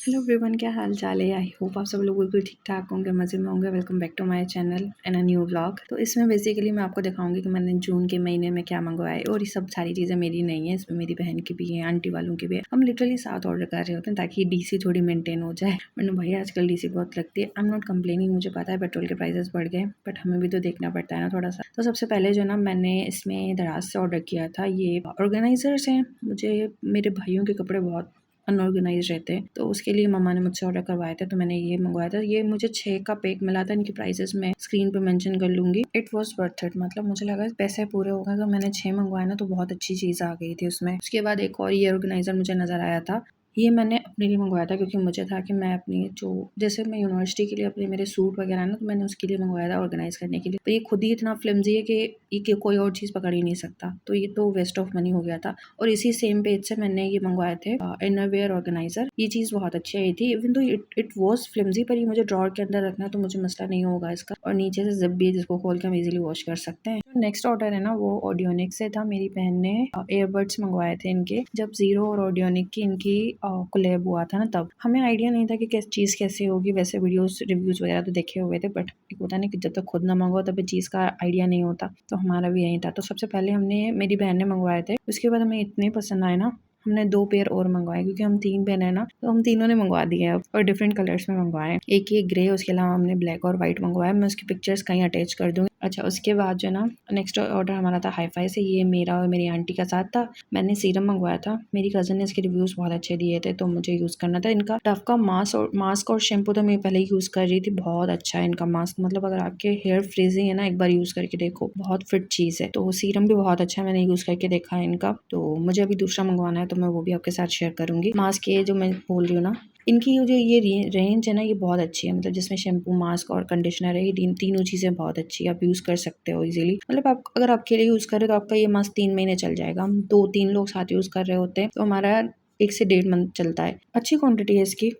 Hello everyone, क्या हाल चाल है। आई होप आप सब लोग बिल्कुल ठीक ठाक होंगे, मज़े में होंगे। Welcome back to my channel and a new vlog. तो इसमें बेसिकली मैं आपको दिखाऊंगी कि मैंने जून के महीने में क्या मंगवाया है। और ये सब सारी चीज़ें मेरी नहीं है, इसमें मेरी बहन की भी है, आंटी वालों की भी है। हम लिटरली साथ ऑर्डर कर रहे होते हैं ताकि डीसी थोड़ी मेंटेन हो जाए। वरना भाई आजकल डीसी बहुत लगती है। आई एम नॉट कंप्लेनिंग, मुझे पता है पेट्रोल के प्राइसेस बढ़ गए, बट हमें भी तो देखना पड़ता है ना थोड़ा सा। तो सबसे पहले जो ना मैंने इसमें दराज से ऑर्डर किया था, ये ऑर्गेनाइजर्स हैं। मुझे मेरे भाइयों के कपड़े बहुत अनऑर्गेनाइज रहते हैं, तो उसके लिए मम्मा ने मुझसे ऑर्डर करवाया था। तो मैंने ये मंगवाया था। ये मुझे 6 का पैक मिला था। इनकी प्राइसेस मैं स्क्रीन पे मेंशन कर लूंगी। इट वाज वर्थ इट, मतलब मुझे लगा पैसे पूरे हो गए। तो मैंने 6 मंगवाया ना, तो बहुत अच्छी चीज़ आ गई थी उसमें। उसके बाद एक और ये ऑर्गेनाइजर मुझे नज़र आया था। ये मैंने अपने लिए मंगवाया था क्योंकि मुझे था कि मैं अपनी जो जैसे मैं यूनिवर्सिटी के लिए अपने मेरे सूट वगैरह ना, तो मैंने उसके लिए मंगवाया था ऑर्गेनाइज करने के लिए। तो ये खुद ही इतना फ्लिमजी है कि ये कोई और चीज़ पकड़ ही नहीं सकता। तो ये तो वेस्ट ऑफ मनी हो गया था। और इसी सेम पेज से मैंने ये मंगवाए थे इनरवेयर ऑर्गेनाइजर। ये चीज़ बहुत अच्छी आई थी। इवन तो इट वॉज फ्लिमजी, पर ये मुझे ड्रॉर के अंदर रखना, तो मुझे मसला नहीं होगा इसका। और नीचे से जिप भी है जिसको खोल के हम इजीली वॉश कर सकते हैं। नेक्स्ट ऑर्डर है ना, वो ऑडियोनिक से था। मेरी बहन ने एयरबड्स मंगवाए थे इनके। जब जीरो और ऑडियोनिक की इनकी कोलैब हुआ था ना, तब हमें आइडिया नहीं था कि किस चीज़ कैसी होगी। वैसे वीडियोस रिव्यूज वगैरह तो देखे हुए थे, बट एक होता नहीं कि जब तक खुद ना मंगवाओ तब चीज़ का आइडिया नहीं होता। तो हमारा भी यही था। तो सबसे पहले हमने मेरी बहन ने मंगवाए थे। उसके बाद हमें इतने पसंद आए ना, हमने 2 पेयर और मंगवाए क्योंकि हम 3 बहन है ना, तो हम तीनों ने मंगवा दिए अब। और डिफरेंट कलर्स में मंगवाए। एक ये ग्रे, उसके अलावा हमने ब्लैक और व्हाइट मंगवाया। मैं उसकी पिक्चर्स कहीं अटैच कर दूंगी। अच्छा, उसके बाद जो ना नेक्स्ट ऑर्डर हमारा था हाई-फाई से। ये मेरा और मेरी आंटी का साथ था। मैंने सीरम मंगवाया था। मेरी कज़न ने इसके रिव्यूज़ बहुत अच्छे दिए थे, तो मुझे यूज़ करना था। इनका डव का मास्क और शैम्पू तो मैं पहले ही यूज़ कर रही थी। बहुत अच्छा है इनका मास्क, मतलब अगर आपके हेयर फ्रीजिंग है ना, एक बार यूज़ करके देखो, बहुत फिट चीज़ है। तो सीरम भी बहुत अच्छा है, मैंने यूज़ करके देखा है इनका। तो मुझे अभी दूसरा मंगवाना है, तो मैं वो भी आपके साथ शेयर करूँगी। मास्क ये जो मैं बोल रही हूँ ना, इनकी जो ये रेंज है ना, ये बहुत अच्छी है। मतलब जिसमें शैम्पू, मास्क और कंडीशनर है, ये तीनों चीज़ें बहुत अच्छी है। आप यूज़ कर सकते हो इजीली। मतलब आप अगर आप अकेले यूज़ कर रहे हो तो आपका ये मास्क 3 महीने चल जाएगा। हम 2-3 लोग साथ यूज़ कर रहे होते हैं, तो हमारा 1 से 1.5 मंथ चलता है। अच्छी क्वांटिटी है इसकी।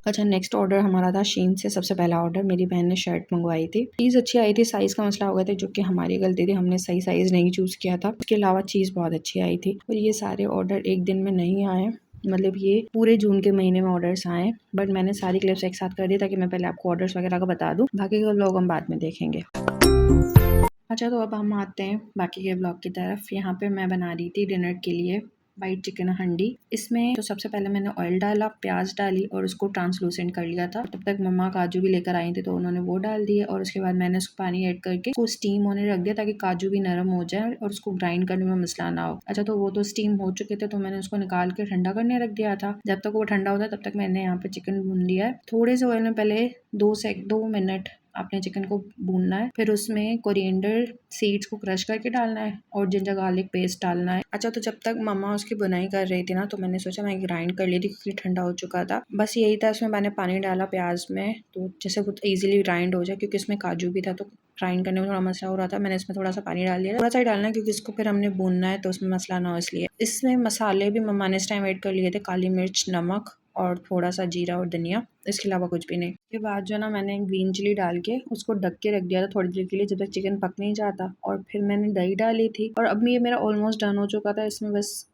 अच्छा, नेक्स्ट ऑर्डर हमारा था शीन से। सबसे पहला ऑर्डर मेरी बहन ने शर्ट मंगवाई थी। चीज़ अच्छी आई थी, साइज़ का मसला हो गया था जो कि हमारी गलती थी। हमने सही साइज़ नहीं चूज़ किया था। उसके अलावा चीज़ बहुत अच्छी आई थी। और ये सारे ऑर्डर एक दिन में नहीं आए, मतलब ये पूरे जून के महीने में ऑर्डर्स आए। बट मैंने सारी क्लिप्स एक साथ कर दी ताकि मैं पहले आपको ऑर्डर्स वगैरह का बता दूँ। बाकी के लोग हम बाद में देखेंगे। अच्छा, तो अब हम आते हैं बाकी के ब्लॉग की तरफ। यहाँ पे मैं बना रही थी डिनर के लिए वाइट चिकन हंडी। इसमें तो सबसे पहले मैंने ऑयल डाला, प्याज डाली और उसको ट्रांसलूसेंट कर लिया था। तब तक मम्मा काजू भी लेकर आई थी, तो उन्होंने वो डाल दिए। और उसके बाद मैंने उसको पानी ऐड करके उसको स्टीम होने रख दिया ताकि काजू भी नरम हो जाए और उसको ग्राइंड करने में मसला ना हो। अच्छा, तो वो तो स्टीम हो चुके थे, तो मैंने उसको निकाल के ठंडा करने रख दिया था। जब तक वो ठंडा होता है तब तक मैंने यहाँ पे चिकन भून लिया है। थोड़े से ऑयल में पहले 2 मिनट आपने चिकन को भूनना है। फिर उसमें कोरिएंडर सीड्स को क्रश करके डालना है और जिंजर गार्लिक पेस्ट डालना है। अच्छा, तो जब तक मम्मा उसकी बुनाई कर रही थी ना, तो मैंने सोचा मैं ग्राइंड कर ली थी क्योंकि ठंडा हो चुका था। बस यही था। उसमें मैंने पानी डाला प्याज में, तो जैसे वो इजीली ग्राइंड हो जाए, क्योंकि इसमें काजू भी था तो ग्राइंड करने में थोड़ा मसला हो रहा था। मैंने इसमें थोड़ा सा पानी डाल दिया, थोड़ा सा ही डालना है क्योंकि इसको फिर हमने भूनना है, तो उसमें मसला ना हो इसलिए। इसमें मसाले भी मम्मा ने इस टाइम ऐड कर लिए थे, काली मिर्च, नमक और थोड़ा सा जीरा और धनिया। इसके अलावा कुछ भी नहीं। उसके बाद जो ना मैंने ग्रीन चिली डाल के उसको ढक के रख दिया था थोड़ी देर के लिए, जब तक चिकन पक नहीं जाता। और फिर मैंने दही डाली थी और अब ये मेरा ऑलमोस्ट डन हो चुका था। इसमें बस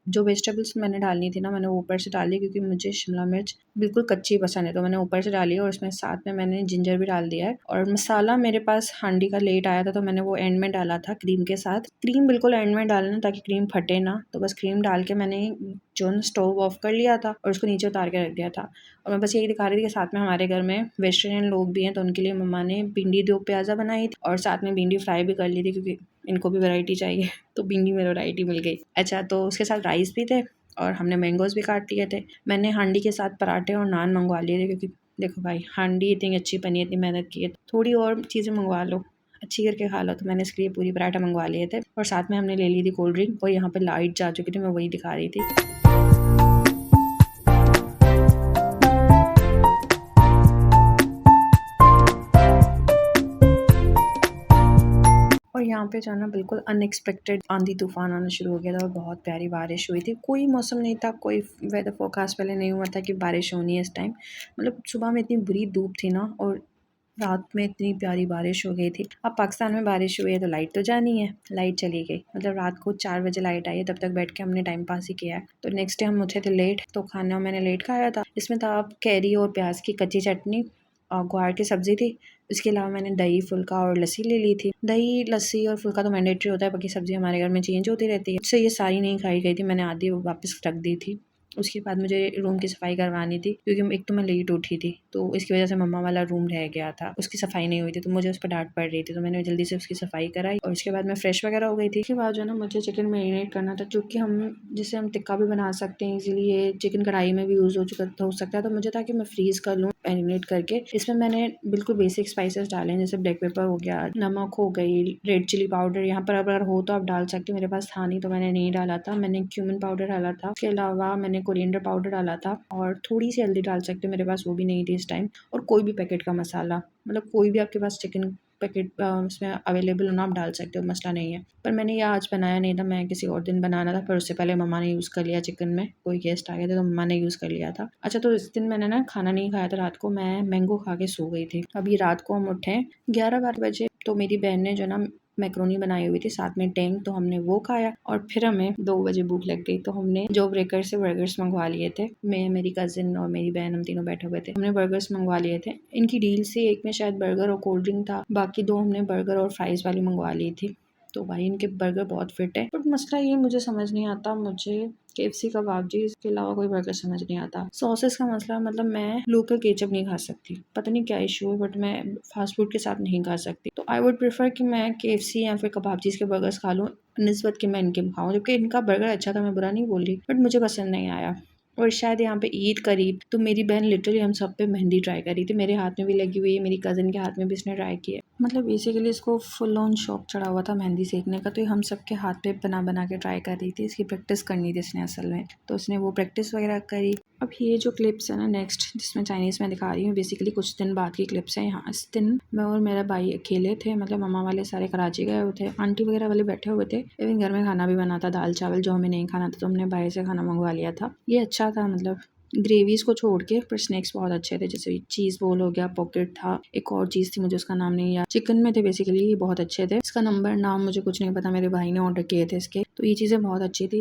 जो वेजिटेबल्स मैंने डालनी थी ना, मैंने ऊपर से डाली क्योंकि मुझे शिमला मिर्च बिल्कुल कच्ची पसंद है, तो मैंने ऊपर से डाली। और इसमें साथ में मैंने जिंजर भी डाल दिया है। और मसाला मेरे पास हांडी का लेट आया था, तो मैंने वो एंड में डाला था क्रीम के साथ। क्रीम बिल्कुल एंड में डालना ताकि क्रीम फटे ना। तो बस क्रीम डाल के मैंने जो स्टोव ऑफ कर लिया था और उसको नीचे उतार के रख दिया था। और मैं बस यही दिखा रही थी कि साथ में हमारे घर में वेजिटेरियन लोग भी हैं, तो उनके लिए मम्मा ने भिंडी दो प्याज़ा बनाई थी और साथ में भिंडी फ्राई भी कर ली थी क्योंकि इनको भी वैरायटी चाहिए। तो भिंडी में वैरायटी मिल गई। अच्छा, तो उसके साथ राइस भी थे और हमने मैंगोज़ भी काट लिए थे। मैंने हांडी के साथ पराठे और नान मंगवा लिए थे क्योंकि देखो भाई, हांडी इतनी अच्छी बनी है, इतनी मेहनत की है, थोड़ी और चीज़ें मंगवा लो, अच्छी करके खा लो। तो मैंने इसके लिए पूरी पराठा मंगवा लिए थे और साथ में हमने ले ली थी कोल्ड ड्रिंक। और यहाँ पे लाइट जा चुकी थी, मैं वही दिखा रही थी। और यहाँ पे जो है ना, बिल्कुल अनएक्सपेक्टेड आंधी तूफान आना शुरू हो गया था और बहुत प्यारी बारिश हुई थी। कोई मौसम नहीं था, कोई वेदर फोरकास्ट पहले नहीं हुआ था कि बारिश होनी है इस टाइम। मतलब सुबह में इतनी बुरी धूप थी ना, और रात में इतनी प्यारी बारिश हो गई थी। अब पाकिस्तान में बारिश हुई है तो लाइट तो जानी है, लाइट चली गई। मतलब रात को 4 बजे लाइट आई है, तब तक बैठ के हमने टाइम पास ही किया है। तो नेक्स्ट डे हम उठे थे लेट, तो खाना मैंने लेट खाया था। इसमें था कैरी और प्याज की कच्ची चटनी और ग्वार की सब्जी थी। इसके अलावा मैंने दही, फुल्का और लस्सी ले ली थी। दही, लस्सी और फुल्का तो मैंडेटरी होता है, बाकी सब्जी हमारे घर में चेंज होती रहती है। इससे ये सारी नहीं खाई गई थी, मैंने आधी वापस रख दी थी। उसके बाद मुझे रूम की सफाई करवानी थी, क्योंकि एक तो मैं लेट उठी थी, तो इसकी वजह से मम्मा वाला रूम रह गया था, उसकी सफाई नहीं हुई थी, तो मुझे उस पर डांट पड़ रही थी। तो मैंने जल्दी से उसकी सफाई कराई और उसके बाद मैं फ्रेश वगैरह हो गई थी। उसके बाद जो है ना, मुझे चिकन मैरिनेट करना था, क्योंकि जिससे हम टिक्का भी बना सकते हैं इजीली। ये चिकन कढ़ाई में भी यूज़ हो सकता है, तो मुझे था कि मैं फ्रीज़ कर लूँ मैरिनेट करके। इसमें मैंने बिल्कुल बेसिक स्पाइसेस डाले हैं, जैसे ब्लैक पेपर हो गया, नमक हो गई, रेड चिली पाउडर। यहाँ पर अगर हो तो आप डाल सकते हो, मेरे पास था नहीं तो मैंने नहीं डाला था। मैंने क्यूमिन पाउडर डाला था, उसके अलावा मैंने कोरिएंडर पाउडर डाला था और थोड़ी सी हल्दी डाल सकते हो, मेरे पास वो भी नहीं थी इस टाइम। और कोई भी पैकेट का मसाला, मतलब कोई भी आपके पास चिकन पैकेट उसमें अवेलेबल हो ना, आप डाल सकते हो, मसला नहीं है। पर मैंने ये आज बनाया नहीं था, मैं किसी और दिन बनाना था, पर उससे पहले मम्मा ने यूज़ कर लिया चिकन में। कोई गेस्ट आ गया था तो मम्मा ने यूज़ कर लिया था। अच्छा, तो इस दिन मैंने ना खाना नहीं खाया था, रात को मैं मैंगो खा के सो गई थी। अभी रात को हम उठे 11-12 बजे, तो मेरी बहन ने जो ना मैक्रोनी बनाई हुई थी, साथ में टैंग, तो हमने वो खाया। और फिर हमें 2 बजे भूख लग गई, तो हमने जो ब्रेकर से बर्गर्स मंगवा लिए थे। मैं, मेरी कज़िन और मेरी बहन, हम तीनों बैठे हुए थे, हमने बर्गर्स मंगवा लिए थे। इनकी डील से एक में शायद बर्गर और कोल्ड ड्रिंक था, बाकी 2 हमने बर्गर और फ्राइज़ वाली मंगवा ली थी। तो भाई इनके बर्गर बहुत फिट है, बट मसला ये मुझे समझ नहीं आता, मुझे KFC कबाबजी इसके अलावा कोई बर्गर समझ नहीं आता। सॉसेस का मसला, मतलब मैं लोकल केचप नहीं खा सकती, पता नहीं क्या इशू है, बट मैं फास्ट फूड के साथ नहीं खा सकती। तो आई वुड प्रेफर कि मैं KFC या फिर कबाबजीज के बर्गर्स खा लूँ, निस्बत कि मैं इनके खाऊँ। जबकि इनका बर्गर अच्छा था, मैं बुरा नहीं बोल रही, बट मुझे पसंद नहीं आया। और शायद यहाँ पे ईद करीब, तो मेरी बहन लिटरली हम सब पे मेहंदी ट्राई कर रही थी। मेरे हाथ में भी लगी हुई है, मेरी कज़न के हाथ में भी इसने ट्राई किया। मतलब बेसिकली इसको फुल ऑन शौक चढ़ा हुआ था मेहंदी सीखने का, तो ये हम सब के हाथ पे बना बना के ट्राई कर रही थी। इसकी प्रैक्टिस करनी थी इसने असल में, तो उसने वो प्रैक्टिस वगैरह करी। अब ये जो क्लिप्स है ना नेक्स्ट, जिसमें चाइनीज़ में दिखा रही हूँ, बेसिकली कुछ दिन बाद की क्लिप्स हैं। यहाँ इस दिन मैं और मेरा भाई अकेले थे, मतलब मम्मा वाले सारे कराची गए हुए थे, आंटी वगैरह वाले बैठे हुए थे। इवन घर में खाना भी बना था, दाल चावल, जो हमें नहीं खाना था तो हमने बाहर से खाना मंगवा लिया था। ये अच्छा था, मतलब ग्रेवीज़ को छोड़ के, पर स्नैक्स बहुत अच्छे थे। जैसे चीज़ बोल हो गया, पॉकेट था, एक और चीज़ थी मुझे उसका नाम नहीं याद, चिकन में थे बेसिकली, ये बहुत अच्छे थे। इसका नंबर नाम मुझे कुछ नहीं पता, मेरे भाई ने ऑर्डर किए थे इसके, तो ये चीज़ें बहुत अच्छी थी।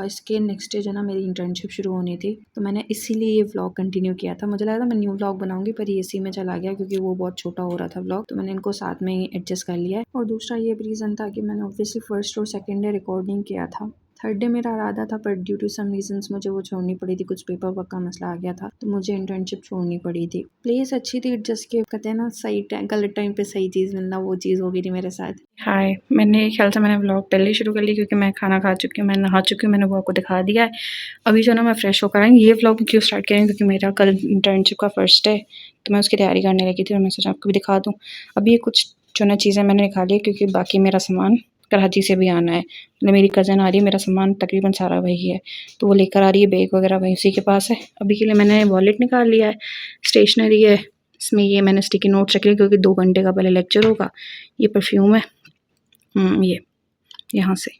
इसके नेक्स्ट डे जो ना मेरी इंटर्नशिप शुरू होनी थी, तो मैंने इसीलिए ये व्लॉग कंटिन्यू किया था। मुझे लगा था मैं न्यू व्लॉग बनाऊंगी, पर ये इसी में चला गया क्योंकि वो बहुत छोटा हो रहा था व्लॉग, तो मैंने इनको साथ में ही एडजस्ट कर लिया है। और दूसरा ये भी रीज़न था कि मैंने ऑब्वियसली फर्स्ट और सेकेंड डे रिकॉर्डिंग किया था, थर्ड डे मेरा इरादा था, पर ड्यू टू सम रीजंस मुझे वो छोड़नी पड़ी थी, कुछ पेपर वर्क का मसला आ गया था, तो मुझे इंटर्नशिप छोड़नी पड़ी थी। प्लेस अच्छी थी, जस्ट के कहते हैं ना, सही टाइम गलत टाइम पे सही चीज़ मिलना, वो चीज़ हो गई थी मेरे साथ। हाय, मैंने ख्याल से मैंने व्लॉग पहले ही शुरू कर ली, क्योंकि मैं खाना खा चुकी हूँ, मैं नहा चुकी हूँ, मैंने वो आपको दिखा दिया है। अभी जो ना मैं फ्रेश होकर आई, ये व्लॉग क्यों स्टार्ट करें, क्योंकि मेरा कल इंटर्नशिप का फर्स्ट है, तो मैं उसकी तैयारी करने लगी थी, और मैं सोचा आपको भी दिखा दूँ। अभी ये कुछ जो ना चीज़ें मैंने निकाली है, क्योंकि बाकी मेरा सामान कराची से भी आना है। मतलब मेरी कज़न आ रही है, मेरा सामान तकरीबन सारा वही है, तो वो लेकर आ रही है, बैग वगैरह वही उसी के पास है। अभी के लिए मैंने वॉलेट निकाल लिया है, स्टेशनरी है, इसमें ये मैंने स्टिकी नोट्स रखे, क्योंकि 2 घंटे का पहले लेक्चर होगा। ये परफ्यूम है, ये यहाँ से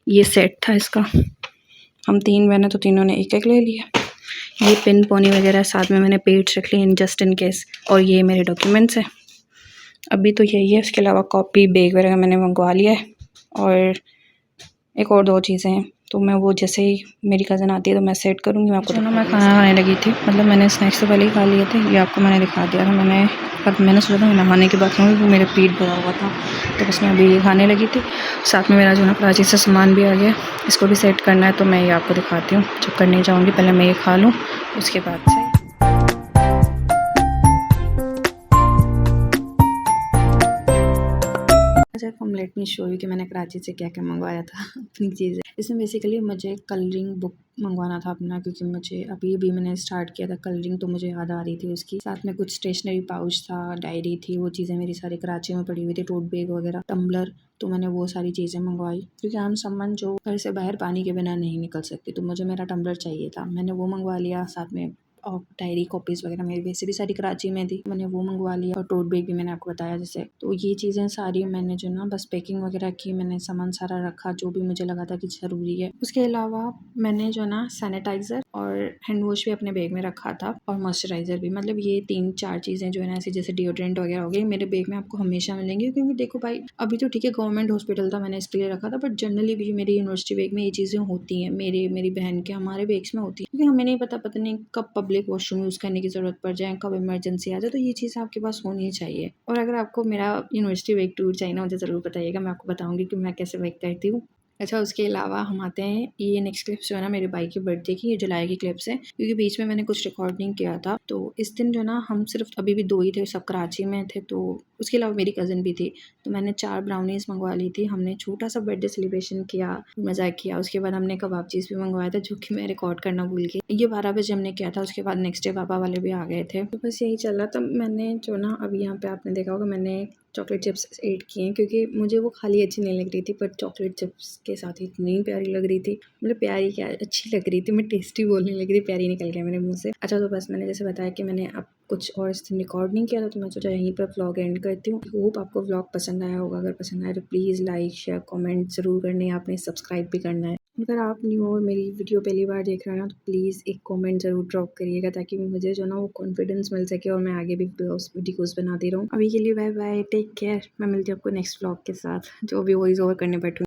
ये सेट था इसका, हम 3 बहनें तो तीनों ने एक-एक ले लिया। ये पिन पोनी वगैरह साथ में मैंने पेड्स रख ली इन जस्ट इन केस, और ये मेरे डॉक्यूमेंट्स हैं। अभी तो यही है, उसके अलावा कॉपी, बैग वगैरह मैंने मंगवा लिया है, और एक और 2 चीज़ें हैं, तो मैं वो जैसे ही मेरी कज़न आती है तो मैं सेट करूँगी। मैं आपको ना, मैं खाना खाने लगी थी, मतलब मैंने स्नैक्स से पहले ही खा लिए थे, ये आपको मैंने दिखा दिया था। मैंने सोचा था मैं नहाने के बाद खाऊँगी, क्योंकि मेरा पेट भरा हुआ था, तो बस मैं अभी ये खाने लगी थी। साथ में मेरा जो ना कराची से सामान भी आ गया, इसको भी सेट करना है, तो मैं ये आपको दिखाती हूँ। जब करने जाऊँगी पहले मैं ये खा लूँ, उसके बाद से अच्छा, कम लेट मी शो यू कि मैंने कराची से क्या क्या मंगवाया था अपनी चीज़ें। इसमें बेसिकली मुझे कलरिंग बुक मंगवाना था अपना, क्योंकि मुझे अभी मैंने स्टार्ट किया था कलरिंग, तो मुझे याद आ रही थी उसकी। साथ में कुछ स्टेशनरी पाउच था, डायरी थी, वो चीज़ें मेरी सारी कराची में पड़ी हुई थी, टोट बैग वगैरह, टम्बलर, तो मैंने वो सारी चीज़ें मंगवाई, क्योंकि हम सम्मन जो घर से बाहर पानी के बिना नहीं निकल सकती, तो मुझे मेरा टम्बलर चाहिए था, मैंने वो मंगवा लिया। साथ में और डायरी कॉपीज़ वगैरह मेरी वैसे भी सारी कराची में थी, मैंने वो मंगवा लिया, और टोट बैग भी मैंने आपको बताया जैसे। तो ये चीज़ें सारी मैंने जो ना बस पैकिंग वगैरह की, मैंने सामान सारा रखा जो भी मुझे लगा था कि ज़रूरी है। उसके अलावा मैंने जो ना सैनिटाइज़र और हैंड वॉश भी अपने बैग में रखा था और मॉइस्चराइज़र भी। मतलब ये 3-4 चीज़ें जो है ना ऐसी जैसे डिओड्रेंट वगैरह हो गई मेरे बैग में आपको हमेशा मिलेंगी, क्योंकि देखो भाई अभी तो ठीक है गवर्नमेंट हॉस्पिटल था मैंने इसके लिए रखा था, बट जनरली भी मेरे यूनिवर्सिटी बैग में ये चीज़ें होती हैं, मेरी बहन के हमारे बैग्स में होती है, क्योंकि हमें नहीं पता नहीं कब पब्लिक वॉशरूम यूज़ करने की ज़रूरत पड़ जाए, कब इमरजेंसी आ जाए, तो ये चीज़ आपके पास होनी चाहिए। और अगर आपको मेरा यूनिवर्सिटी बैग टूर चाहिए ना मुझे ज़रूर बताइएगा, मैं आपको बताऊँगी कि मैं कैसे बैग करती हूँ। अच्छा, उसके अलावा हम आते हैं, ये नेक्स्ट क्लिप्स जो है ना मेरे भाई की बर्थडे की, ये जुलाई की क्लिप्स है, क्योंकि बीच में मैंने कुछ रिकॉर्ड नहीं किया था। तो इस दिन जो ना हम सिर्फ अभी भी 2 ही थे, सब कराची में थे, तो उसके अलावा मेरी कज़न भी थी। तो मैंने 4 ब्राउनीज़ मंगवा ली थी, हमने छोटा सा बर्थडे सेलिब्रेशन किया, मज़ा किया। उसके बाद हमने कबाब चीज़ भी मंगवाया था, जो कि मैं रिकॉर्ड करना भूल गई। ये 12 बजे हमने किया था, उसके बाद नेक्स्ट डे पापा वाले भी आ गए थे। तो बस यही चल रहा था। मैंने जो ना अभी यहाँ पे आपने देखा होगा मैंने चॉकलेट चिप्स ऐड किए हैं, क्योंकि मुझे वो खाली अच्छी नहीं लग रही थी, पर चॉकलेट चिप्स के साथ इतनी प्यारी लग रही थी। मतलब प्यारी क्या, अच्छी लग रही थी, मैं टेस्टी बोलने लग रही, प्यारी निकल गया मेरे मुँह से। अच्छा, तो बस मैंने जैसे बताया कि मैंने अब कुछ और इस दिन रिकॉर्ड नहीं किया था, तो मैं सोचा यहीं पर व्लॉग एंड करती हूँ। होप आपको व्लॉग पसंद आया होगा। अगर पसंद आया तो प्लीज़ लाइक, शेयर, कमेंट ज़रूर करना है, आपने सब्सक्राइब भी करना है। अगर आप न्यू हो और मेरी वीडियो पहली बार देख रहे हो ना, तो प्लीज़ एक कमेंट ज़रूर ड्रॉप करिएगा, ताकि मुझे जो ना वो कॉन्फिडेंस मिल सके और मैं आगे भी वीडियोस बनाती रहूँ। अभी के लिए बाय बाय, टेक केयर। मैं मिलती हूँ आपको नेक्स्ट व्लॉग के साथ, जो भी वॉइस ओवर करने बैठूँ।